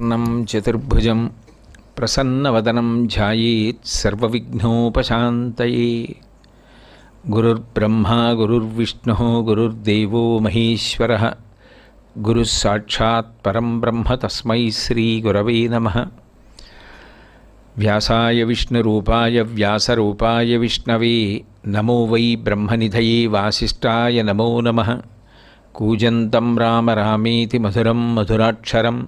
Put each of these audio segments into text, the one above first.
నం చతుర్భుజం ప్రసన్నవదనం ధ్యాయేత్ సర్వవిఘ్నోపశాంతయే. గురుర్బ్రహ్మా గురుర్విష్ణుః గురుర్దేవో మహేశ్వరః. గురుః సాక్షాత్ పరం బ్రహ్మ తస్మై శ్రీగురవే నమః. వ్యాసాయ విష్ణురూపాయ వ్యాసరూపాయ విష్ణవే నమో వై బ్రహ్మనిధయే వాసిష్ఠాయ నమో నమః. కూజంతం రామ రామేతి మధురం మధురాక్షరం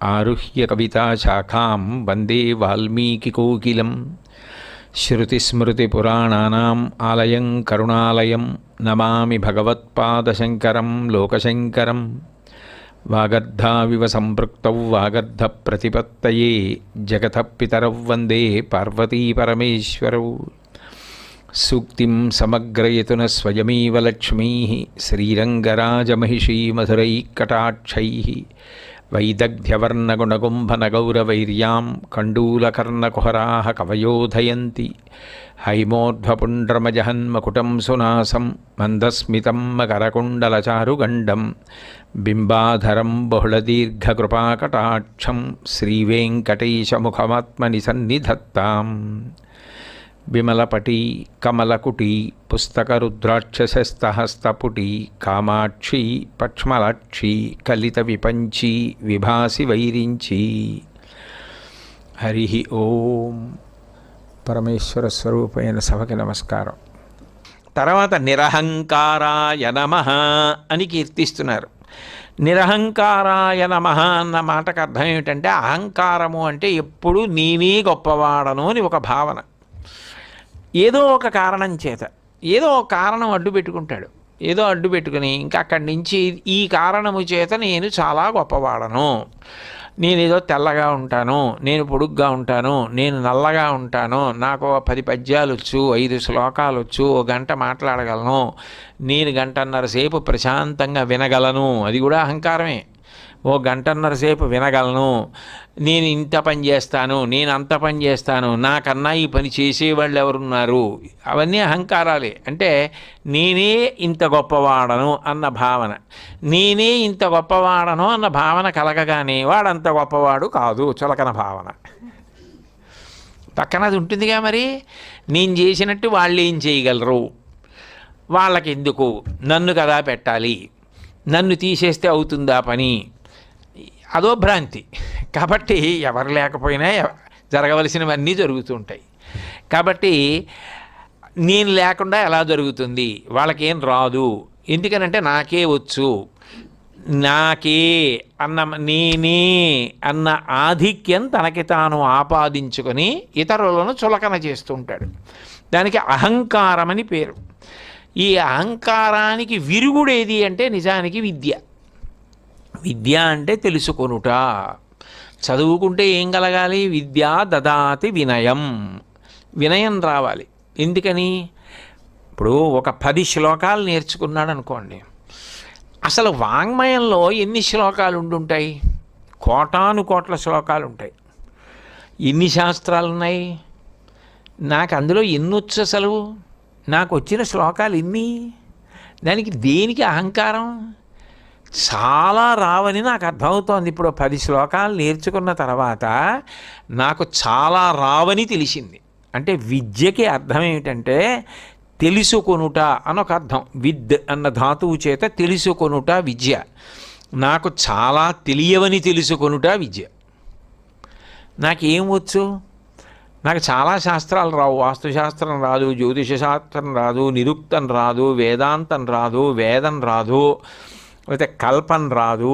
ఆరుహ్య కవితాశాఖాం వందే వాల్మీకికోకిలం. శ్రుతిస్మృతిపురాణానాం ఆలయం కరుణాలయం నమామి భగవత్పాదశంకరం లోకశంకరం. వాగర్ధావివ సంపృక్తౌ వాగర్ధప్రతిపత్తయే జగతః పితరౌ వందే పార్వతీపరమేశ్వరౌ. సూక్తిం సమగ్రయతున స్వయమేవ లక్ష్మీః శ్రీరంగరాజమహిషీ మధురైఃకటాక్షైః. వైదగ్ధ్యవర్ణగుణగుంభనగౌరవైర్యాం కండూలకర్ణకుహరాः కవయోధయంతి. హైమోర్ధ్వపుండ్రమజహన్మకుటం సునాసం మందస్మితం మకరకుండలచారుగండం. బింబాధరం బహుళదీర్ఘకృపాకటాక్షం శ్రీవేంకటేశముఖమాత్మని సన్నిధత్తాం. విమలపటి కమలకుటి పుస్తకరుద్రాక్షసస్తహస్తపుటి కామాక్షి పక్ష్మలాక్షి కలిత విపంచి విభాసి వైరించి. హరి ఓం. పరమేశ్వర స్వరూపమైన సభకి నమస్కారం. తర్వాత నిరహంకారాయ నమః అని కీర్తిస్తున్నారు. నిరహంకారాయ నమః అన్న మాటకు అర్థం ఏమిటంటే, అహంకారము అంటే ఎప్పుడు నేనే గొప్పవాడను అని ఒక భావన. ఏదో ఒక కారణం చేత ఏదో ఒక కారణం అడ్డు పెట్టుకుంటాడు. ఏదో అడ్డు పెట్టుకుని ఇంకా అక్కడి నుంచి ఈ కారణము చేత నేను చాలా గొప్పవాడను, నేనేదో తెల్లగా ఉంటాను, నేను పొడుగ్గా ఉంటాను, నేను నల్లగా ఉంటాను, నాకు 10 పద్యాలు వచ్చు, 5 శ్లోకాలు వచ్చు, 1 గంట మాట్లాడగలను, నేను గంటన్నర సేపు ప్రశాంతంగా వినగలను, అది కూడా అహంకారమే. 1 గంటన్నర సేపు వినగలను, నేను ఇంత పని చేస్తాను, నేను అంత పని చేస్తాను, నాకన్నా ఈ పని చేసేవాళ్ళు ఎవరున్నారు, అవన్నీ అహంకారాలే. అంటే నేనే ఇంత గొప్పవాడను అన్న భావన, నేనే ఇంత గొప్పవాడను అన్న భావన కలగగానే వాడంత గొప్పవాడు కాదు, చులకన భావన పక్కన అది ఉంటుందిగా. మరి నేను చేసినట్టు వాళ్ళు ఏం చేయగలరు, వాళ్ళకెందుకు, నన్ను కదా పెట్టాలి, నన్ను తీసేస్తే అవుతుందా పని, అదో భ్రాంతి. కాబట్టి ఎవరు లేకపోయినా జరగవలసినవన్నీ జరుగుతుంటాయి. కాబట్టి నేను లేకుండా ఎలా జరుగుతుంది, వాళ్ళకేం రాదు, ఎందుకనంటే నాకే వచ్చు, నాకే అన్న నేనే అన్న ఆధిక్యం తనకి తాను ఆపాదించుకొని ఇతరులను చులకన చేస్తుంటాడు. దానికి అహంకారమని పేరు. ఈ అహంకారానికి విరుగుడేది అంటే నిజానికి విద్య. విద్య అంటే తెలుసుకొనుట. చదువుకుంటే ఏం కలగాలి, విద్య దదాతి వినయం, వినయం రావాలి. ఎందుకని, ఇప్పుడు ఒక 10 శ్లోకాలు నేర్చుకున్నాడు అనుకోండి, అసలు వాంగ్మయంలో ఎన్ని శ్లోకాలు ఉండుంటాయి, కోటాను కోట్ల శ్లోకాలు ఉంటాయి. ఎన్ని శాస్త్రాలు ఉన్నాయి, నాకు అందులో ఎన్నొచ్చు, అసలు నాకు వచ్చిన శ్లోకాలు ఎన్ని, దానికి దేనికి అహంకారం, చాలా రావని నాకు అర్థమవుతోంది. ఇప్పుడు 10 శ్లోకాలు నేర్చుకున్న తర్వాత నాకు చాలా రావని తెలిసింది. అంటే విద్యకి అర్థం ఏమిటంటే తెలుసుకొనుట అనొక అర్థం. విద్ అన్న ధాతువు చేత తెలుసుకొనుట విద్య. నాకు చాలా తెలియవని తెలుసుకొనుట విద్య. నాకేం వచ్చు, నాకు చాలా శాస్త్రాలు రావు. వాస్తుశాస్త్రం రాదు, జ్యోతిష శాస్త్రం రాదు, నిరుక్తం రాదు, వేదాంతం రాదు, వేదం రాదు, లేకపోతే కల్పన రాదు,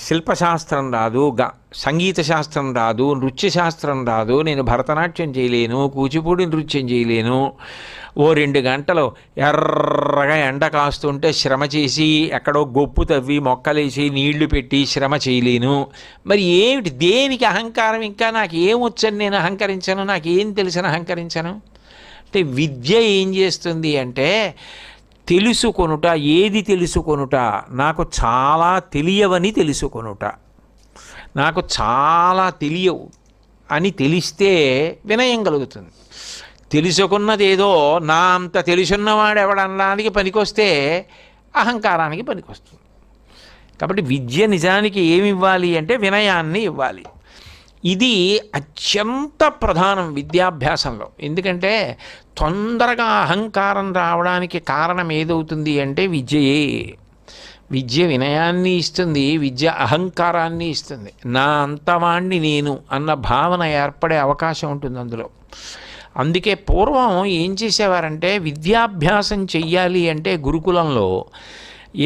శిల్పశాస్త్రం రాదు, సంగీత శాస్త్రం రాదు, నృత్య శాస్త్రం రాదు, నేను భరతనాట్యం చేయలేను, కూచిపూడి నృత్యం చేయలేను, 2 గంటలు ఎర్రగా ఎండ కాస్తుంటే శ్రమ చేసి ఎక్కడో గొప్పు తవ్వి మొక్కలేసి నీళ్లు పెట్టి శ్రమ చేయలేను. మరి ఏమిటి, దేనికి అహంకారం, ఇంకా నాకు ఏమొచ్చని నేను అహంకరించను, నాకేం తెలిసిన అహంకరించను. అంటే విద్య ఏం చేస్తుంది అంటే తెలుసుకొనుట. ఏది తెలుసుకొనుట, నాకు చాలా తెలియవని తెలుసుకొనుట. నాకు చాలా తెలియవు అని తెలిస్తే వినయం కలుగుతుంది. తెలుసుకున్నదేదో నా అంత తెలుసున్నవాడు ఎవడనడానికి పనికొస్తే అహంకారానికి పనికొస్తుంది. కాబట్టి విద్య నిజానికి ఏమి ఇవ్వాలి అంటే వినయాన్ని ఇవ్వాలి. ఇది అత్యంత ప్రధానం విద్యాభ్యాసంలో. ఎందుకంటే తొందరగా అహంకారం రావడానికి కారణం ఏదవుతుంది అంటే విద్యయే. విద్య వినయాన్ని ఇస్తుంది, విద్య అహంకారాన్ని ఇస్తుంది. నా అంతవాణ్ణి నేను అన్న భావన ఏర్పడే అవకాశం ఉంటుంది అందులో. అందుకే పూర్వం ఏం చేసేవారంటే విద్యాభ్యాసం చెయ్యాలి అంటే గురుకులంలో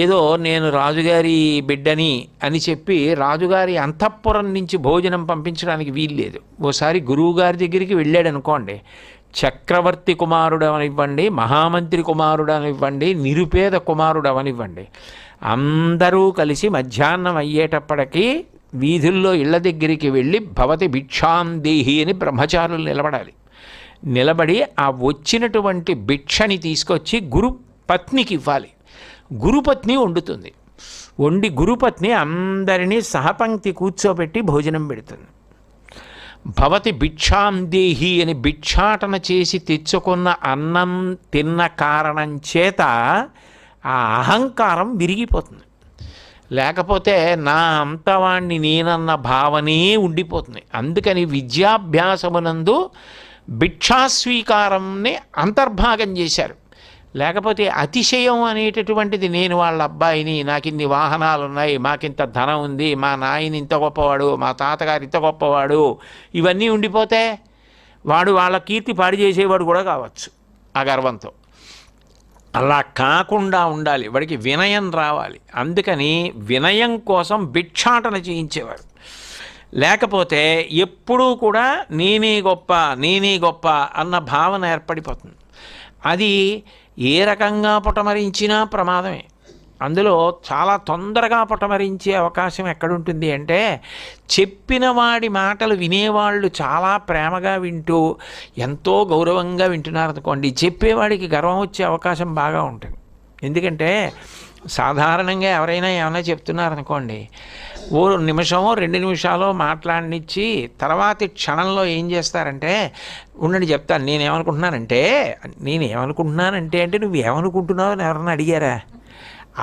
ఏదో నేను రాజుగారి బిడ్డని అని చెప్పి రాజుగారి అంతఃపురం నుంచి భోజనం పంపించడానికి వీల్లేదు. ఓసారి గురువుగారి దగ్గరికి వెళ్ళాడు అనుకోండి, చక్రవర్తి కుమారుడు అవనివ్వండి, మహామంత్రి కుమారుడు అవనివ్వండి, నిరుపేద కుమారుడు అవనివ్వండి, అందరూ కలిసి మధ్యాహ్నం అయ్యేటప్పటికీ వీధుల్లో ఇళ్ల దగ్గరికి వెళ్ళి భవతి భిక్షాం దేహి అని బ్రహ్మచారులు నిలబడాలి. నిలబడి ఆ వచ్చినటువంటి భిక్షని తీసుకొచ్చి గురుపత్నికి ఇవ్వాలి. గురుపత్ని వండుతుంది. వండి గురుపత్ని అందరినీ సహపంక్తి కూర్చోబెట్టి భోజనం పెడుతుంది. భవతి భిక్షాం దేహి అని భిక్షాటన చేసి తెచ్చుకున్న అన్నం తిన్న కారణం చేత ఆ అహంకారం విరిగిపోతుంది. లేకపోతే నా అంతవాణ్ణి నేనన్న భావనే ఉండిపోతుంది. అందుకని విద్యాభ్యాసమునందు భిక్షాస్వీకారంని అంతర్భాగం చేశారు. లేకపోతే అతిశయం అనేటటువంటిది, నేను వాళ్ళ అబ్బాయిని, నాకు ఇన్ని వాహనాలు ఉన్నాయి, మాకింత ధనం ఉంది, మా నాయన ఇంత గొప్పవాడు, మా తాతగారు ఇంత గొప్పవాడు, ఇవన్నీ ఉండిపోతే వాడు వాళ్ళ కీర్తి పాడు చేసేవాడు కూడా కావచ్చు ఆ గర్వంతో. అలా కాకుండా ఉండాలి, వాడికి వినయం రావాలి. అందుకని వినయం కోసం భిక్షాటన చేయించేవారు. లేకపోతే ఎప్పుడూ కూడా నేనే గొప్ప నేనే గొప్ప అన్న భావన ఏర్పడిపోతుంది. అది ఏ రకంగా పుటమరించినా ప్రమాదమే. అందులో చాలా తొందరగా పుటమరించే అవకాశం ఎక్కడుంటుంది అంటే, చెప్పిన వాడి మాటలు వినేవాళ్ళు చాలా ప్రేమగా వింటూ ఎంతో గౌరవంగా వింటున్నారనుకోండి, చెప్పేవాడికి గర్వం వచ్చే అవకాశం బాగా ఉంటుంది. ఎందుకంటే సాధారణంగా ఎవరైనా ఏమైనా చెప్తున్నారనుకోండి, ఓ నిమిషమో 2 నిమిషాలో మాట్లాడనిచ్చి తర్వాతి క్షణంలో ఏం చేస్తారంటే, ఉండండి చెప్తాను నేనేమనుకుంటున్నానంటే అంటే నువ్వేమనుకుంటున్నావు అని ఎవరన్నా అడిగారా?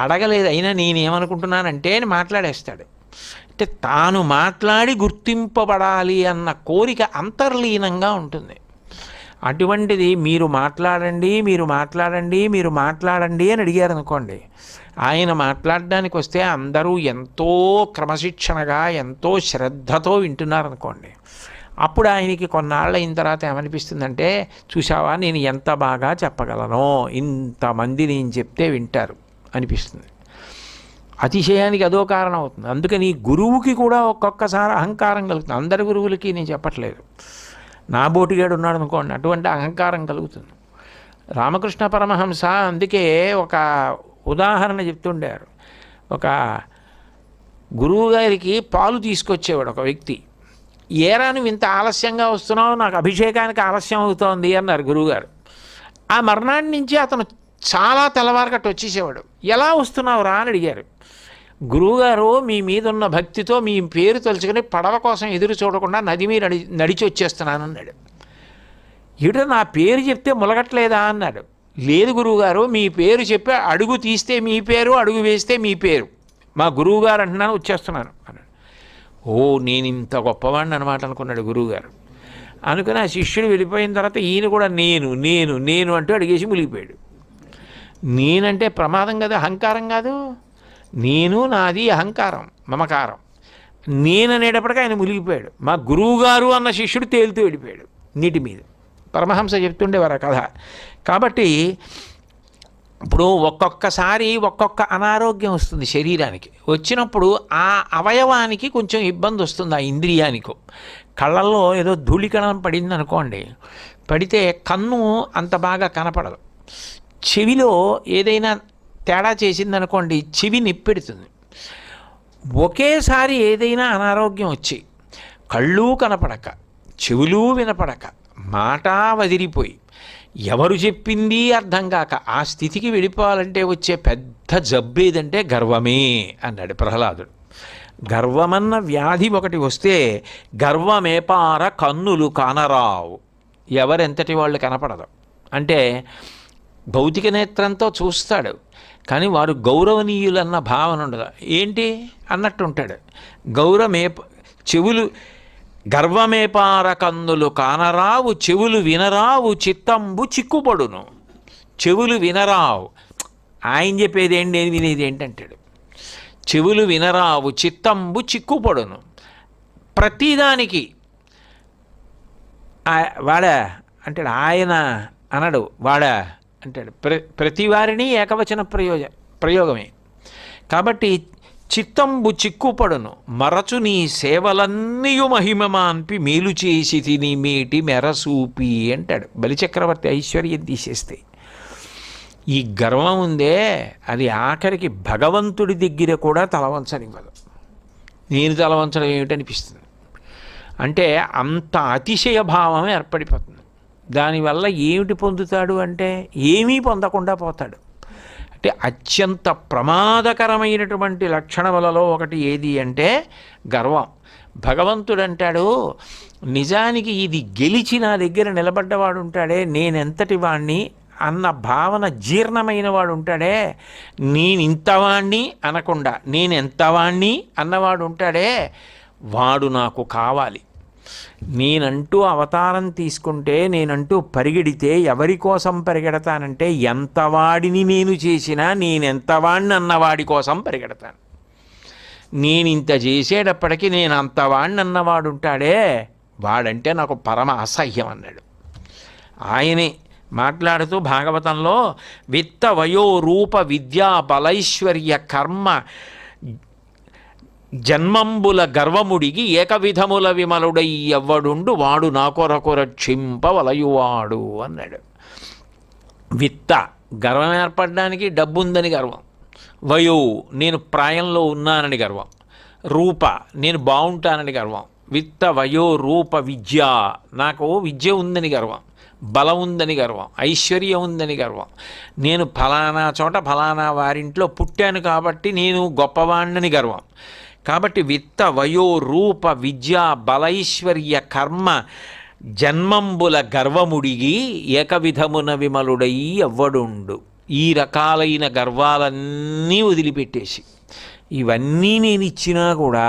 అడగలేదు. అయినా నేనేమనుకుంటున్నానంటే అని మాట్లాడేస్తాడు. అంటే తాను మాట్లాడి గుర్తింపబడాలి అన్న కోరిక అంతర్లీనంగా ఉంటుంది. అటువంటిది మీరు మాట్లాడండి అని అడిగారు అనుకోండి, ఆయన మాట్లాడడానికి వస్తే అందరూ ఎంతో క్రమశిక్షణగా ఎంతో శ్రద్ధతో వింటున్నారనుకోండి, అప్పుడు ఆయనకి కొన్నాళ్ళు అయిన తర్వాత ఏమనిపిస్తుందంటే, చూసావా నేను ఎంత బాగా చెప్పగలనో, ఇంతమంది నేను చెప్తే వింటారు అనిపిస్తుంది. అతిశయానికి అదో కారణం అవుతుంది. అందుకని గురువుకి కూడా ఒక్కొక్కసారి అహంకారం కలుగుతుంది. అందరి గురువులకి నేను చెప్పట్లేదు, నా బోటిగాడు ఉన్నాడు అనుకోండి, అటువంటి అహంకారం కలుగుతుంది. రామకృష్ణ పరమహంస అందుకే ఒక ఉదాహరణ చెప్తుండారు. ఒక గురువుగారికి పాలు తీసుకొచ్చేవాడు ఒక వ్యక్తి. ఏరా నువ్వు ఇంత ఆలస్యంగా వస్తున్నావు, నాకు అభిషేకానికి ఆలస్యం అవుతోంది అన్నారు గురువుగారు. ఆ మర్నాటి నుంచి అతను చాలా తెల్లవారగట్టు వచ్చేసేవాడు. ఎలా వస్తున్నావు రా అని అడిగారు. గురువుగారు మీ మీద ఉన్న భక్తితో మీ పేరు తలుచుకుని పడవ కోసం ఎదురు చూడకుండా నది మీద నడిచి వచ్చేస్తున్నాను అన్నాడు. ఇటు నా పేరు చెప్తే ములగట్లేదా అన్నాడు. లేదు గురువుగారు, మీ పేరు చెప్పి అడుగు తీస్తే మీ పేరు, అడుగు వేస్తే మీ పేరు, మా గురువుగారు అంటున్నాను, వచ్చేస్తున్నాను అన్నాడు. ఓ నేను ఇంత గొప్పవాడిని అనమాట అనుకున్నాడు గురువుగారు. అనుకుని ఆ శిష్యుడు వెళ్ళిపోయిన తర్వాత ఈయన కూడా నేను నేను నేను అంటూ అడిగేసి మునిగిపోయాడు. నేనంటే ప్రమాదం కదా, అహంకారం కాదు. నేను నాది అహంకారం మమకారం. నేననేటప్పటికీ ఆయన మునిగిపోయాడు. మా గురువుగారు అన్న శిష్యుడు తేలుతూ వెళ్ళిపోయాడు నీటి మీద. పరమహంస చెప్తుండేవారు ఆ కథ. కాబట్టి ఇప్పుడు ఒక్కొక్కసారి ఒక్కొక్క అనారోగ్యం వస్తుంది శరీరానికి. వచ్చినప్పుడు ఆ అవయవానికి కొంచెం ఇబ్బంది వస్తుంది, ఆ ఇంద్రియానికో. కళ్ళల్లో ఏదో ధూళికణం పడింది అనుకోండి, పడితే కన్ను అంత బాగా కనపడదు. చెవిలో ఏదైనా తేడా చేసిందనుకోండి, చెవి నిప్పెడుతుంది. ఒకేసారి ఏదైనా అనారోగ్యం వచ్చి కళ్ళు కనపడక, చెవులు వినపడక, మాట వదిలిపోయి, ఎవరు చెప్పింది అర్థం కాక ఆ స్థితికి వెళ్ళిపోవాలంటే వచ్చే పెద్ద జబ్బు ఏదంటే గర్వమే అన్నాడు ప్రహ్లాదుడు. గర్వమన్న వ్యాధి ఒకటి వస్తే గర్వమేపార కన్నులు కానరావు, ఎవరెంతటి వాళ్ళు కనపడదు. అంటే భౌతిక నేత్రంతో చూస్తాడు, కానీ వారు గౌరవనీయులన్న భావన ఉండదు. ఏంటి అన్నట్టు ఉంటాడు. గౌరవమే చెవులు గర్వమేపార కన్నులు కానరావు, చెవులు వినరావు చిత్తంబు చిక్కుపడును. చెవులు వినరావు, ఆయన చెప్పేది ఏంటి, నేను వినేది ఏంటంటాడు. చెవులు వినరావు చిత్తంబు చిక్కుపడును. ప్రతిదానికి వాడా అంటాడు, ఆయన అనడు, వాడా అంటాడు. ప్రతి వారిని ఏకవచన ప్రయోగమే. కాబట్టి చిత్తంబు చిక్కుపడును, మరచు నీ సేవలన్నీయు మహిమమాన్పి మేలు చేసి తిని మేటి మెరసూపి అంటాడు. బలిచక్రవర్తి ఐశ్వర్యం తీసేస్తే ఈ గర్వం ఉందే, అది ఆఖరికి భగవంతుడి దగ్గర కూడా తలవంచనివ్వదు. నేను తలవంచడం ఏమిటనిపిస్తుంది. అంటే అంత అతిశయ భావం ఏర్పడిపోతుంది. దానివల్ల ఏమిటి పొందుతాడు అంటే ఏమీ పొందకుండా పోతాడు. అంటే అత్యంత ప్రమాదకరమైనటువంటి లక్షణములలో ఒకటి ఏది అంటే గర్వం. భగవంతుడు అంటాడు, నిజానికి ఇది గెలిచి నా దగ్గర నిలబడ్డవాడు ఉంటాడే, నేనెంతటి వాణ్ణి అన్న భావన జీర్ణమైన వాడు ఉంటాడే, నేనింతవాణ్ణి అనకుండా నేనెంతవాణ్ణి అన్నవాడు ఉంటాడే, వాడు నాకు కావాలి. నేనంటూ అవతారం తీసుకుంటే, నేనంటూ పరిగెడితే ఎవరి కోసం పరిగెడతానంటే, ఎంతవాడిని నేను చేసినా నేనెంతవాడిని అన్నవాడి కోసం పరిగెడతాను. నేనింత చేసేటప్పటికీ నేను అంతవాడిని అన్నవాడు ఉంటాడే, వాడంటే నాకు పరమ అసహ్యం అన్నాడు. ఆయనే మాట్లాడుతూ భాగవతంలో విత్త వయో రూప విద్యా బలైశ్వర్య కర్మ జన్మంబుల గర్వముడిగి ఏకవిధముల విమలుడై ఎవ్వడుండు వాడు నా కొరకు రక్షింపవలయువాడు అన్నాడు. విత్త గర్వం ఏర్పడడానికి డబ్బు ఉందని గర్వం, వయో నేను ప్రాయంలో ఉన్నానని గర్వం, రూప నేను బాగుంటానని గర్వం, విత్త వయో రూప విద్య నాకు విద్య ఉందని గర్వం, బలం ఉందని గర్వం, ఐశ్వర్యం ఉందని గర్వం, నేను ఫలానా చోట ఫలానా వారింట్లో పుట్టాను కాబట్టి నేను గొప్పవాణ్ణని గర్వం. కాబట్టి విత్త వయో రూప విద్యా బలైశ్వర్య కర్మ జన్మంబుల గర్వముడిగి ఏకవిధమున విమలుడై ఎవ్వడుండు. ఈ రకాలైన గర్వాలన్నీ వదిలిపెట్టేసి, ఇవన్నీ నేను ఇచ్చినా కూడా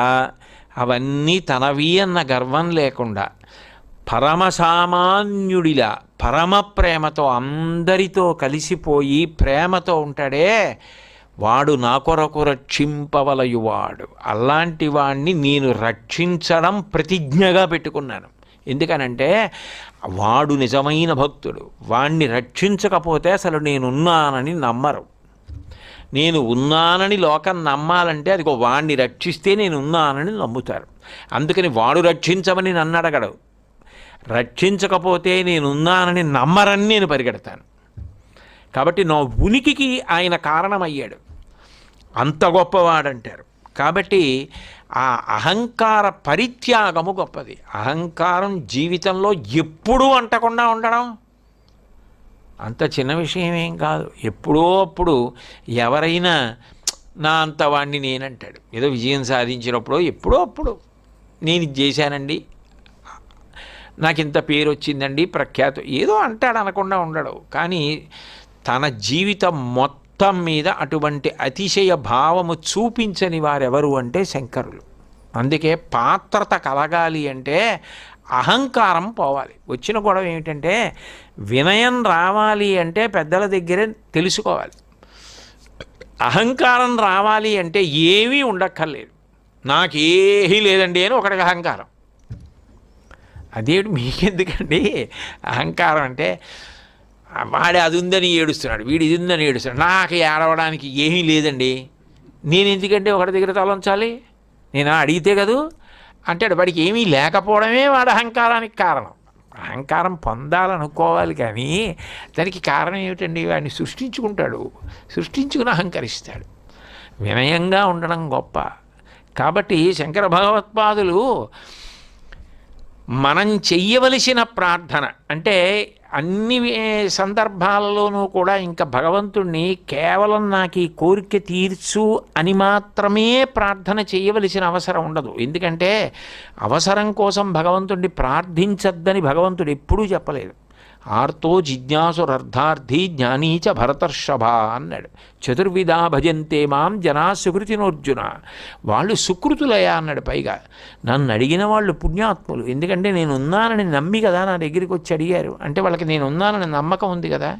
అవన్నీ తనవి అన్న గర్వం లేకుండా పరమసామాన్యుడిలా పరమ ప్రేమతో అందరితో కలిసిపోయి ప్రేమతో ఉంటాడే, వాడు నా కొరకు రక్షింపవలయువాడు. అలాంటి వాణ్ణి నేను రక్షించడం ప్రతిజ్ఞగా పెట్టుకున్నాను. ఎందుకనంటే వాడు నిజమైన భక్తుడు. వాణ్ణి రక్షించకపోతే అసలు నేనున్నానని నమ్మరు. నేను ఉన్నానని లోకం నమ్మాలంటే అదిగో వాణ్ణి రక్షిస్తే నేను ఉన్నానని నమ్ముతారు. అందుకని వాడు రక్షించమని నన్ను అడగడు. రక్షించకపోతే నేనున్నానని నమ్మరని నేను పరిగెడతాను. కాబట్టి నా ఉనికికి ఆయన కారణమయ్యాడు, అంత గొప్పవాడంటారు. కాబట్టి ఆ అహంకార పరిత్యాగము గొప్పది. అహంకారం జీవితంలో ఎప్పుడూ అంటకుండా ఉండడం అంత చిన్న విషయం ఏం కాదు. ఎప్పుడో అప్పుడు ఎవరైనా నా అంత వాడిని నేనంటాడు. ఏదో విజయం సాధించినప్పుడు ఎప్పుడో అప్పుడు నేను ఇది చేశానండి, నాకు ఇంత పేరు వచ్చిందండి, ప్రఖ్యాతం ఏదో అంటాడు, అనకుండా ఉండడు. కానీ తన జీవితం మొత్తం మీద అటువంటి అతిశయ భావము చూపించని వారెవరు అంటే శంకరులు. అందుకే పాత్రత కలగాలి అంటే అహంకారం పోవాలి. వచ్చిన గొడవ ఏమిటంటే వినయం రావాలి అంటే పెద్దల దగ్గరే తెలుసుకోవాలి. అహంకారం రావాలి అంటే ఏమీ ఉండక్కర్లేదు, నాకేమీ లేదండి అని ఒకటికి అహంకారం. అదేమిటి మీకెందుకండి అహంకారం అంటే, వాడే అది ఉందని ఏడుస్తున్నాడు, వీడు ఇది ఉందని ఏడుస్తున్నాడు, నాకు ఏడవడానికి ఏమీ లేదండి, నేను ఎందుకంటే ఒకటి దగ్గర తలంచాలి, నేను అడిగితే కదూ అంటాడు. వాడికి ఏమీ లేకపోవడమే వాడు అహంకారానికి కారణం. అహంకారం పొందాలనుకోవాలి కానీ దానికి కారణం ఏమిటండి, వాడిని సృష్టించుకుంటాడు, సృష్టించుకుని అహంకరిస్తాడు. వినయంగా ఉండడం గొప్ప. కాబట్టి శంకర భగవత్పాదులు మనం చెయ్యవలసిన ప్రార్థన అంటే అన్ని సందర్భాలలోనూ కూడా ఇంకా భగవంతుణ్ణి కేవలం నాకు ఈ కోరిక తీర్చు అని మాత్రమే ప్రార్థన చేయవలసిన అవసరం ఉండదు. ఎందుకంటే అవసరం కోసం భగవంతుడిని ప్రార్థించద్దని భగవంతుడు ఎప్పుడూ చెప్పలేదు. ఆర్తో జిజ్ఞాసురర్థార్థి జ్ఞానీచ భరతర్షభ అన్నాడు. చతుర్విధా భజంతే మాం జనా సుకృతినోర్జున. వాళ్ళు సుకృతులయా అన్నాడు. పైగా నన్ను అడిగిన వాళ్ళు పుణ్యాత్ములు. ఎందుకంటే నేను ఉన్నానని నమ్మి కదా నా దగ్గరికి వచ్చి అడిగారు. అంటే వాళ్ళకి నేను ఉన్నానని నమ్మకం ఉంది కదా,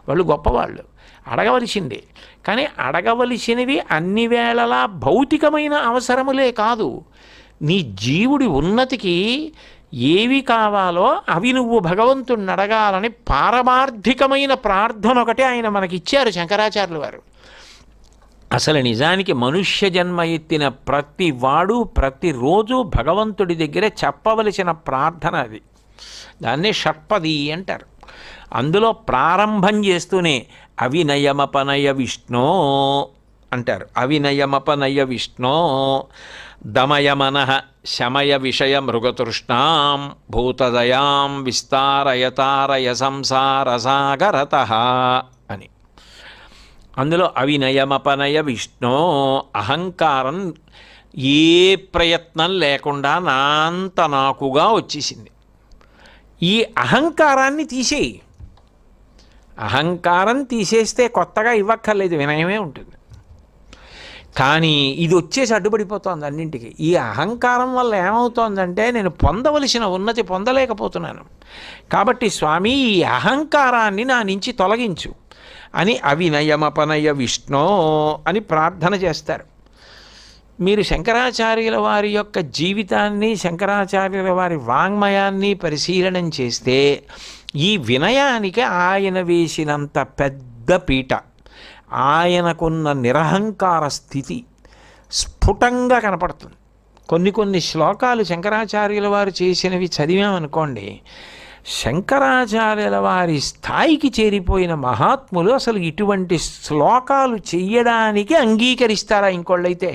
వాళ్ళు గొప్పవాళ్ళు. అడగవలసిందే. కానీ అడగవలసినవి అన్ని వేళలా భౌతికమైన అవసరములే కాదు, నీ జీవుడి ఉన్నతికి ఏవి కావాలో అవి నువ్వు భగవంతుణ్ణి అడగాలని పారమార్థికమైన ప్రార్థన ఒకటి ఆయన మనకిచ్చారు శంకరాచార్యులు వారు. అసలు నిజానికి మనుష్య జన్మ ఎత్తిన ప్రతి వాడు ప్రతిరోజు భగవంతుడి దగ్గర చెప్పవలసిన ప్రార్థన అది. దాన్నే షట్పది అంటారు. అందులో ప్రారంభం చేస్తూనే అవినయమపనయ విష్ణో అంటారు. అవినయమపనయ విష్ణో దమయమనః శమయ విషయ మృగతృష్ణాం భూతదయాం విస్తారయతారయ సంసారసాగరతః అని. అందులో అవినయమపనయ విష్ణో, అహంకారం ఏ ప్రయత్నం లేకుండా నాంత నాకుగా వచ్చేసింది. ఈ అహంకారాన్ని తీసేయి. అహంకారం తీసేస్తే కొత్తగా ఇవ్వక్కర్లేదు, వినయమే ఉంటుంది. కానీ ఇది వచ్చేసి అడ్డుపడిపోతుంది అన్నింటికి. ఈ అహంకారం వల్ల ఏమవుతోందంటే నేను పొందవలసిన ఉన్నతి పొందలేకపోతున్నాను. కాబట్టి స్వామి ఈ అహంకారాన్ని నా నుంచి తొలగించు అని అవినయమపనయ విష్ణో అని ప్రార్థన చేస్తారు. మీరు శంకరాచార్యుల వారి యొక్క జీవితాన్ని, శంకరాచార్యుల వారి వాంగ్మయాన్ని పరిశీలనం చేస్తే ఈ వినయానికి ఆయన వేసినంత పెద్ద పీట, ఆయనకున్న నిరహంకార స్థితి స్ఫుటంగా కనపడుతుంది. కొన్ని శ్లోకాలు శంకరాచార్యుల వారు చేసినవి చదివామనుకోండి, శంకరాచార్యుల వారి స్థాయికి చేరిపోయిన మహాత్ములు అసలు ఇటువంటి శ్లోకాలు చెయ్యడానికి అంగీకరిస్తారా ఇంకోళ్ళైతే?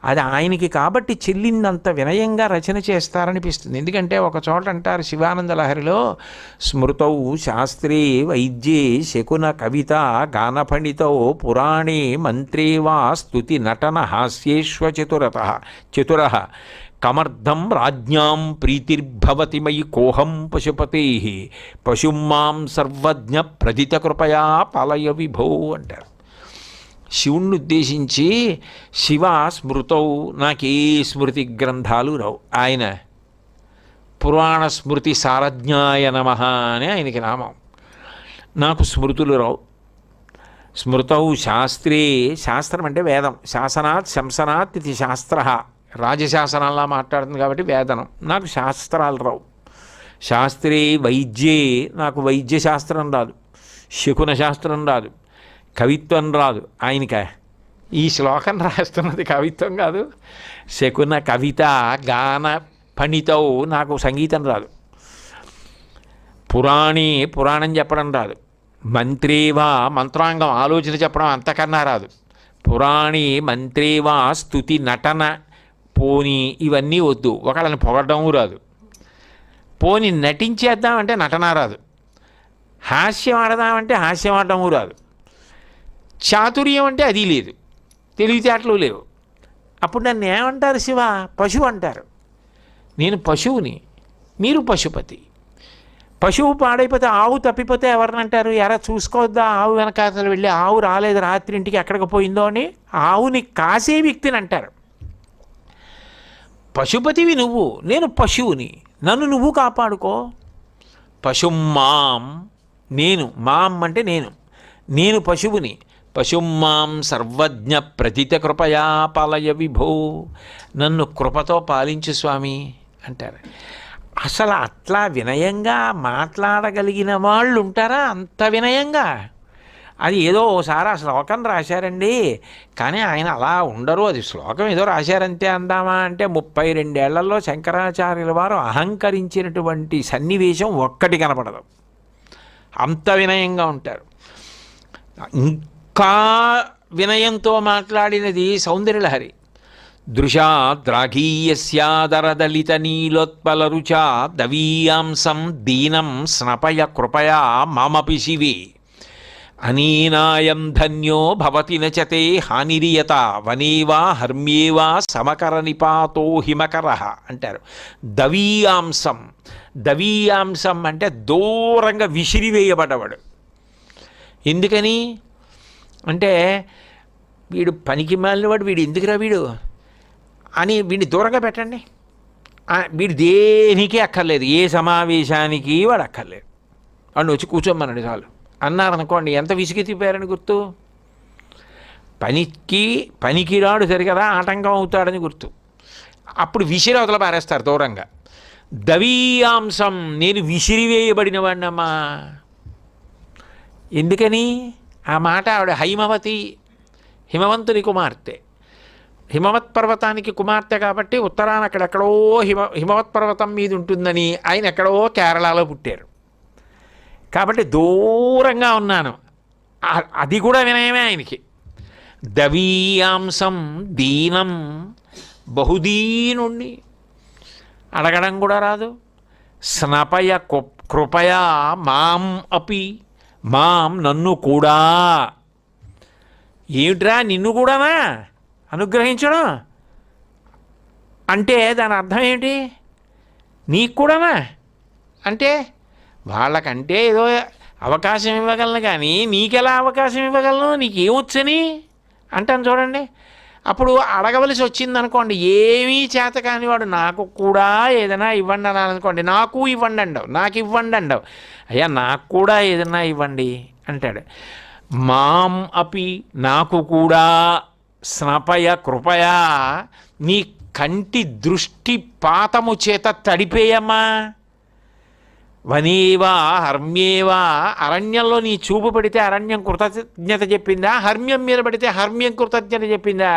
అది ఆయనకి కాబట్టి చెల్లిందంత వినయంగా రచన చేస్తారనిపిస్తుంది. ఎందుకంటే ఒక చోట అంటారు శివానంద లహరిలో, స్మృతౌ శాస్త్రే వైద్యే శకున కవిత గానపండితౌ పురాణే మంత్రే వా స్తుతి నటన హాస్యేష్వ చతురః కమర్థం రాజ్ఞాం ప్రీతిర్భవతి మయి కోహం పశుపతే పశుం మాం సర్వజ్ఞ ప్రదిత కృపయా పాలయ విభో అంటారు. శివుణ్ణి ఉద్దేశించి శివ స్మృతౌ, నాకే స్మృతి గ్రంథాలు రావు. ఆయన పురాణ స్మృతి సారజ్ఞాయ నమః అని ఆయనకి నామం. నాకు స్మృతులు రావు. స్మృతౌ శాస్త్రే, శాస్త్రం అంటే వేదం, శాసనాత్ శంసనాత్ ఇది శాస్త్ర, రాజశాసనాల్లా మాట్లాడుతుంది కాబట్టి వేదనం. నాకు శాస్త్రాలు రావు. శాస్త్రే వైద్యే, నాకు వైద్య శాస్త్రం రాదు, శకున శాస్త్రం రాదు, కవిత్వం రాదు. ఆయనక ఈ శ్లోకం రాస్తున్నది కవిత్వం కాదు. శకున కవిత గాన పండితౌ, నాకు సంగీతం రాదు. పురాణే, పురాణం చెప్పడం రాదు. మంత్రేవా, మంత్రాంగం ఆలోచన చెప్పడం అంతకన్నా రాదు. పురాణే మంత్రేవా స్తుతి నటన, పోని ఇవన్నీ వద్దు. ఒకళ్ళని పొగడము రాదు. పోని నటించేద్దామంటే నటన రాదు. హాస్యం ఆడదామంటే హాస్యం ఆడటము రాదు. చాతుర్యం అంటే అది లేదు, తెలివితేటలు లేవు. అప్పుడు నన్ను ఏమంటారు? శివ పశువు అంటారు. నేను పశువుని, మీరు పశుపతి. పశువు పాడైపోతే, ఆవు తప్పిపోతే ఎవరినంటారు? ఎరా చూసుకోవద్దా ఆవు వెనకాతలు వెళ్ళి, ఆవు రాలేదు రాత్రింటికి ఎక్కడికి పోయిందో అని ఆవుని కాసే వ్యక్తిని అంటారు. పశుపతివి నువ్వు, నేను పశువుని, నన్ను నువ్వు కాపాడుకో. పశుమాం, నేను, మాం అంటే నేను పశువుని. పశుమాం సర్వజ్ఞ ప్రతిత కృపయా పాలయ విభో, నన్ను కృపతో పాలించు స్వామి అంటారు. అసలు అట్లా వినయంగా మాట్లాడగలిగిన వాళ్ళు ఉంటారా? అంత వినయంగా. అది ఏదో ఓసారి ఆ శ్లోకం రాశారండి, కానీ ఆయన అలా ఉండరు. అది శ్లోకం ఏదో రాశారంతే అందామా అంటే 32 ఏళ్లలో శంకరాచార్యుల వారు అహంకరించినటువంటి సన్నివేశం ఒక్కటి కనపడదు. అంత వినయంగా ఉంటారు. ఇంకా వినయంతో మాట్లాడినది సౌందర్యలహరి. దృశా ద్రాఘీయస్యాదరదలిత నీలోత్పలరుచా దవీయాంసం దీనం స్నపయ కృపయా మామపి శివే అనీనాయం ధన్యో భవతి నచతే హానిరియత వనేవా హర్మ్యేవా సమకర నిపాతో హిమకర అంటారు. దవీయాంశం, దవీయాంశం అంటే దూరంగా విసిరివేయబడ్డవాడు. ఎందుకని అంటే వీడు పనికి మాలినవాడు, వీడు ఎందుకురా వీడు అని వీడిని దూరంగా పెట్టండి. వీడు దేనికి అక్కర్లేదు, ఏ సమావేశానికి వాడు అక్కర్లేదు, వాడిని వచ్చి కూర్చోమన్నాడు చాలు అన్నారనుకోండి, ఎంత విసిగెత్తిపోయారని గుర్తు. పనికిరాడు సరికదా ఆటంకం అవుతాడని గుర్తు. అప్పుడు విసిరి అవతల పారేస్తారు దూరంగా. దవీయాంశం, నేను విసిరివేయబడిన వాడినమ్మా. ఎందుకని ఆ మాట? ఆవిడ హైమవతి, హిమవంతుని కుమార్తె, హిమవత్ పర్వతానికి కుమార్తె కాబట్టి ఉత్తరాన అక్కడెక్కడో హిమవత్ పర్వతం మీద ఉంటుందని ఆయన ఎక్కడో కేరళలో పుట్టారు కాబట్టి దూరంగా ఉన్నాను. అది కూడా వినయమే ఆయనకి. దవీయాంశం దీనం, బహుదీనుణ్ణి, అడగడం కూడా రాదు. స్నపయ కృపయా మాం అపి, మాం నన్ను కూడా. ఏమిట్రా నిన్ను కూడానా అనుగ్రహించడం అంటే దాని అర్థం ఏంటి? నీకు కూడానా అంటే వాళ్ళకంటే ఏదో అవకాశం ఇవ్వగలను కానీ నీకెలా అవకాశం ఇవ్వగలను, నీకేమొచ్చని అంటాను చూడండి. అప్పుడు అడగవలసి వచ్చిందనుకోండి, ఏమీ చేత కాని వాడు నాకు కూడా ఏదైనా ఇవ్వండి అని అనుకోండి, నాకు ఇవ్వండి అండవు, నాకు ఇవ్వండి అండవు, అయ్యా నాకు కూడా ఏదైనా ఇవ్వండి అంటాడు. మాం అపి, నాకు కూడా, స్నపయ కృపయా, నీ కంటి దృష్టి పాతము చేత తడిపేయమ్మా. వనేవా హర్మ్యేవా, అరణ్యంలో నీ చూపు పడితే అరణ్యం కృతజ్ఞత చెప్పిందా, హర్మ్యం మీద పడితే హర్మ్యం కృతజ్ఞత చెప్పిందా?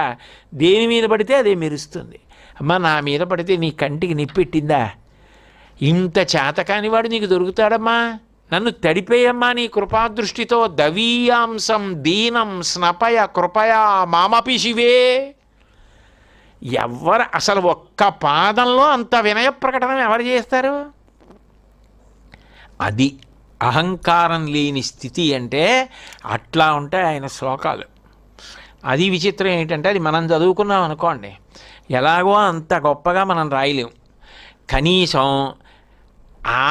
దేని మీద పడితే అదే మెరుస్తుంది. అమ్మ నా మీద పడితే నీ కంటికి నిప్పెట్టిందా? ఇంత చేతకానివాడు నీకు దొరుకుతాడమ్మా, నన్ను తడిపేయమ్మా నీ కృపాదృష్టితో. దవీయాంశం దీనం స్నపయ కృపయా మామపి శివే. ఎవరు అసలు ఒక్క పాదంలో అంత వినయ ప్రకటన ఎవరు చేస్తారు? అది అహంకారం లేని స్థితి అంటే అట్లా ఉంటాయి ఆయన శ్లోకాలు. అది విచిత్రం ఏంటంటే అది మనం చదువుకున్నాం అనుకోండి, ఎలాగో అంత గొప్పగా మనం రాయలేం. కనీసం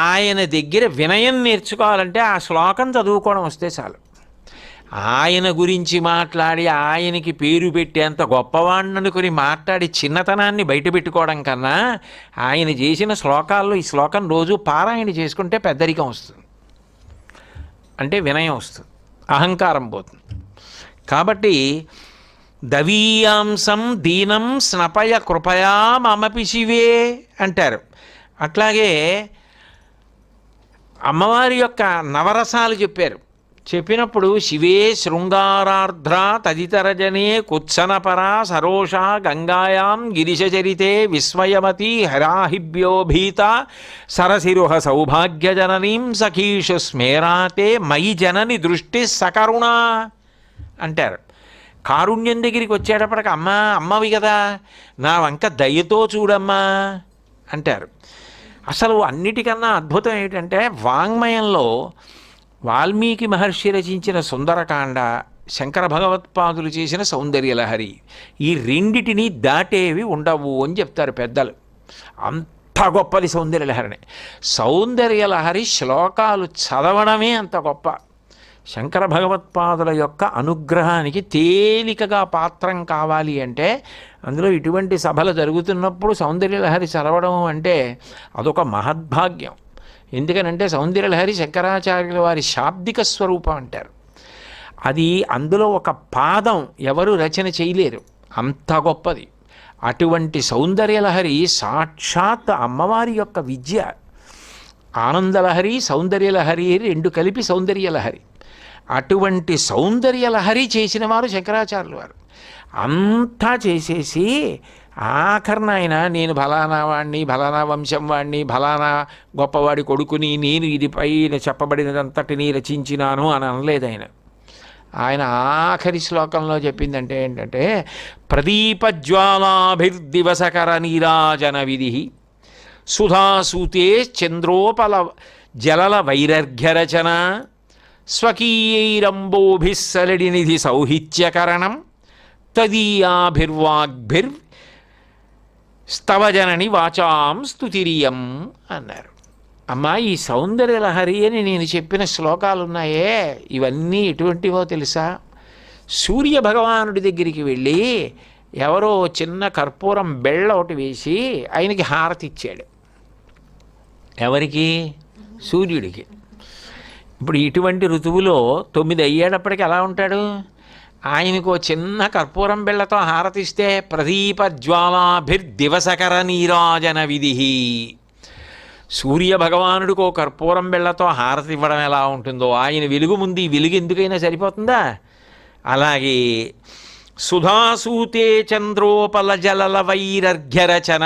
ఆయన దగ్గర వినయం నేర్చుకోవాలంటే ఆ శ్లోకం చదువుకోవడం వస్తే చాలు. ఆయన గురించి మాట్లాడి ఆయనకి పేరు పెట్టేంత గొప్పవాడిని అనుకుని మాట్లాడి చిన్నతనాన్ని బయటపెట్టుకోవడం కన్నా ఆయన చేసిన శ్లోకాల్లో ఈ శ్లోకం రోజు పారాయణ చేసుకుంటే పెద్దరికం వస్తుంది, అంటే వినయం వస్తుంది, అహంకారం పోతుంది. కాబట్టి దవీయాంశం దీనం స్నపయ కృపయా మమపి శివే అంటారు. అట్లాగే అమ్మవారి యొక్క నవరసాలు చెప్పినప్పుడు శివే శృంగారార్ధ్ర తదితరజనే కుత్సనపరా సరోషా గంగాయాం గిరిశచరితే విస్మయమతి హరాహిభ్యోభీత సరసిరుహ సౌభాగ్యజననీం సఖీషు స్మేరాతే మయి జనని దృష్టి సకరుణా అంటారు. కారుణ్యం దగ్గరికి వచ్చేటప్పటికి అమ్మవి కదా, నా వంక దయతో చూడమ్మా అంటారు. అసలు అన్నిటికన్నా అద్భుతం ఏమిటంటే వాంగ్మయంలో వాల్మీకి మహర్షి రచించిన సుందరకాండ, శంకర భగవత్పాదులు చేసిన సౌందర్యలహరి, ఈ రెండిటిని దాటేవి ఉండవు అని చెప్తారు పెద్దలు. అంత గొప్పది సౌందర్యలహరిని. సౌందర్యలహరి శ్లోకాలు చదవడమే అంత గొప్ప. శంకర భగవత్పాదుల యొక్క అనుగ్రహానికి తేలికగా పాత్రం కావాలి అంటే అందులో ఇటువంటి సభలు జరుగుతున్నప్పుడు సౌందర్యలహరి చదవడం అంటే అదొక మహద్భాగ్యం. ఎందుకనంటే సౌందర్యలహరి శంకరాచార్యుల వారి శాబ్దిక స్వరూపం అంటారు. అది అందులో ఒక పాదం ఎవరు రచన చేయలేరు, అంత గొప్పది. అటువంటి సౌందర్యలహరి సాక్షాత్ అమ్మవారి యొక్క విద్య. ఆనందలహరి సౌందర్యలహరి రెండు కలిపి సౌందర్యలహరి. అటువంటి సౌందర్యలహరి చేసిన వారు శంకరాచార్యుల వారు. అంతా చేసేసి ఆఖరణ ఆయన నేను ఫలానా వాడిని, ఫలానా వంశం వాడిని, ఫలానా గొప్పవాడి కొడుకుని, నేను ఇది పైన చెప్పబడినదంతటిని రచించినాను అని అనలేదు ఆయన. ఆయన ఆఖరి శ్లోకంలో చెప్పిందంటే ఏంటంటే ప్రదీపజ్వాలాభిర్దివసకర నీరాజన విధి సుధాసూతే చంద్రోపల జలల వైరర్ఘ్యరచన స్వకీయైరంబోభిస్సలిడినిధి సౌహిత్యకరణం తదీయాభిర్వాగ్భిర్ స్తవజనని వాచాం స్తుతిరియం అన్నారు. అమ్మా, ఈ సౌందర్యలహరి అని నేను చెప్పిన శ్లోకాలున్నాయే, ఇవన్నీ ఎటువంటివో తెలుసా? సూర్య భగవానుడి దగ్గరికి వెళ్ళి ఎవరో చిన్న కర్పూరం బెళ్ళ ఒకటి వేసి ఆయనకి హారతి ఇచ్చాడు. ఎవరికి? సూర్యుడికి. ఇప్పుడు ఇటువంటి ఋతువులో 9 అయ్యేటప్పటికి ఎలా ఉంటాడు? ఆయనకు చిన్న కర్పూరం బిళ్ళతో హారతిస్తే ప్రదీప జ్వాలాభిర్దివసకర నీరాజన విధి. సూర్య భగవానుడికి ఓ కర్పూరం బిళ్ళతో హారతి ఇవ్వడం ఎలా ఉంటుందో, ఆయన వెలుగు ముందు ఈ వెలుగు ఎందుకైనా సరిపోతుందా? అలాగే సుధాసూతే చంద్రోపల జలల వైరర్ఘ్యరచన,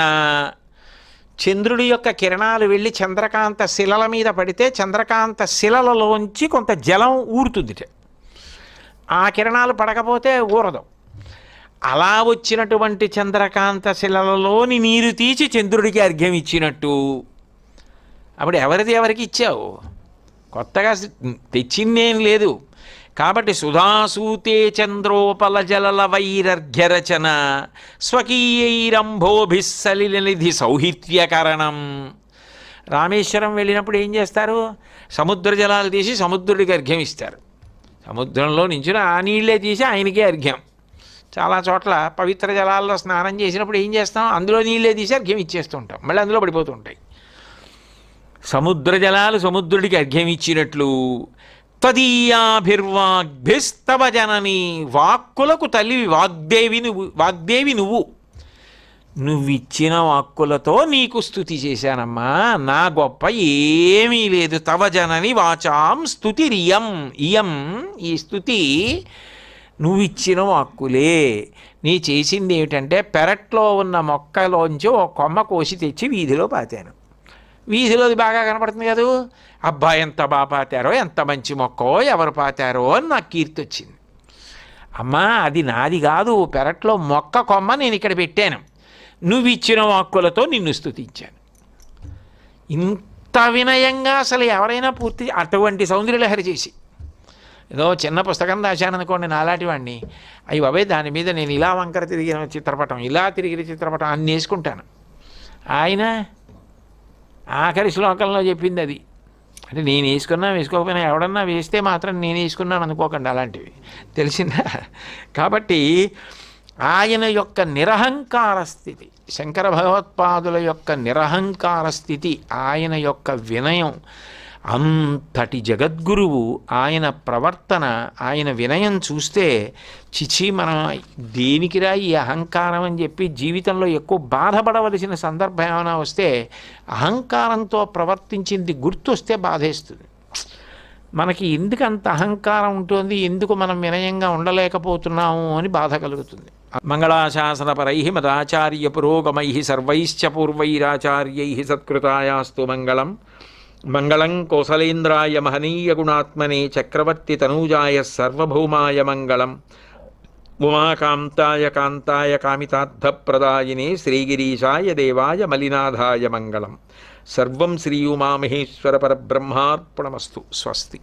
చంద్రుడి యొక్క కిరణాలు వెళ్ళి చంద్రకాంత శిలల మీద పడితే చంద్రకాంత శిలలలోంచి కొంత జలం ఊరుతుంది. ఆ కిరణాలు పడకపోతే ఊరదు. అలా వచ్చినటువంటి చంద్రకాంత శిలలలోని నీరు తీసి చంద్రుడికి అర్ఘ్యం ఇచ్చినట్టు. అప్పుడు ఎవరికి ఇచ్చావు? కొత్తగా తెచ్చిందేం లేదు. కాబట్టి సుధాసూతే చంద్రోపల జలల వైరర్ఘ్యరచన స్వకీయైరంభోభిస్సలినిధి సౌహిత్యకరణం. రామేశ్వరం వెళ్ళినప్పుడు ఏం చేస్తారు? సముద్ర జలాలు తీసి సముద్రుడికి అర్ఘ్యం ఇస్తారు. సముద్రంలో నుంచి ఆ నీళ్ళే తీసి ఆయనకే అర్ఘ్యం. చాలా చోట్ల పవిత్ర జలాల్లో స్నానం చేసినప్పుడు ఏం చేస్తాం? అందులో నీళ్ళే తీసి అర్ఘ్యం ఇచ్చేస్తూ ఉంటాం, మళ్ళీ అందులో పడిపోతూ ఉంటాయి. సముద్ర జలాలు సముద్రుడికి అర్ఘ్యం ఇచ్చినట్లు తదీయాభిర్వాగ్భిస్తవ జనని, వాక్కులకు తల్లివి వాగ్దేవి నువ్వు నువ్విచ్చిన వాక్కులతో నీకు స్తుతి చేశానమ్మా. నా గొప్ప ఏమీ లేదు. తవ జనని వాచాం స్తుతిరియం. ఇయం, ఈ స్తుతి నువ్విచ్చిన వాక్కులే. నీ చేసింది ఏమిటంటే పెరట్లో ఉన్న మొక్కలోంచి ఒక కొమ్మ కోసి తెచ్చి వీధిలో పాతాను. వీధిలో అది బాగా కనపడుతుంది కదా, అబ్బా ఎంత బాగా పాతారో, ఎంత మంచి మొక్కో, ఎవరు పాతారో అని నాకు కీర్తి వచ్చింది. అమ్మా, అది నాది కాదు, పెరట్లో మొక్క కొమ్మ నేను ఇక్కడ పెట్టాను. నువ్వు ఇచ్చిన వాక్కులతో నిన్ను స్తుతించాను. ఇంత వినయంగా అసలు ఎవరైనా పూర్తి అటువంటి సౌందర్యలహరి చేసి, ఏదో చిన్న పుస్తకం రాశాననుకోండి నాలాంటి వాడిని, అయ్యి బాబాయ్ దాని మీద నేను ఇలా వంకర తిరిగిన చిత్రపటం, ఇలా తిరిగిన చిత్రపటం అన్ని వేసుకుంటాను. ఆయన ఆఖరి శ్లోకంలో చెప్పింది అది. అంటే నేను వేసుకున్నా వేసుకోకపోయినా ఎవడన్నా వేస్తే మాత్రం నేను వేసుకున్నాను అనుకోకండి, అలాంటివి తెలిసిందా? కాబట్టి ఆయన యొక్క నిరహంకార స్థితి, శంకర భగవత్పాదుల యొక్క నిరహంకార స్థితి, ఆయన యొక్క వినయం, అంతటి జగద్గురువు ఆయన ప్రవర్తన, ఆయన వినయం చూస్తే చిచి మనం దేనికిరా ఈ అహంకారం అని చెప్పి జీవితంలో ఎక్కువ బాధపడవలసిన సందర్భం ఏమైనా వస్తే అహంకారంతో ప్రవర్తించింది గుర్తొస్తే బాధేస్తుంది. మనకి ఎందుకు అంత అహంకారం ఉంటుంది, ఎందుకు మనం వినయంగా ఉండలేకపోతున్నాము అని బాధ కలుగుతుంది. మంగళాశాసనపరై మదాచార్య పురోగమై సర్వైశ్చ పూర్వైరాచార్యై సత్కృతాయాస్తు మంగళం. మంగళం కోసలేంద్రాయ మహనీయ గుణాత్మనే చక్రవర్తి తనూజాయ సర్వభౌమాయ మంగళం. ఉమాకాంతాయ కాంతాయ కామితార్థప్రదాయినే శ్రీగిరీశాయ దేవాయ మలినాథాయ మంగళం. సర్వం శ్రీ ఉమామహేశ్వర పరబ్రహ్మార్పణమస్తు. స్వస్తి.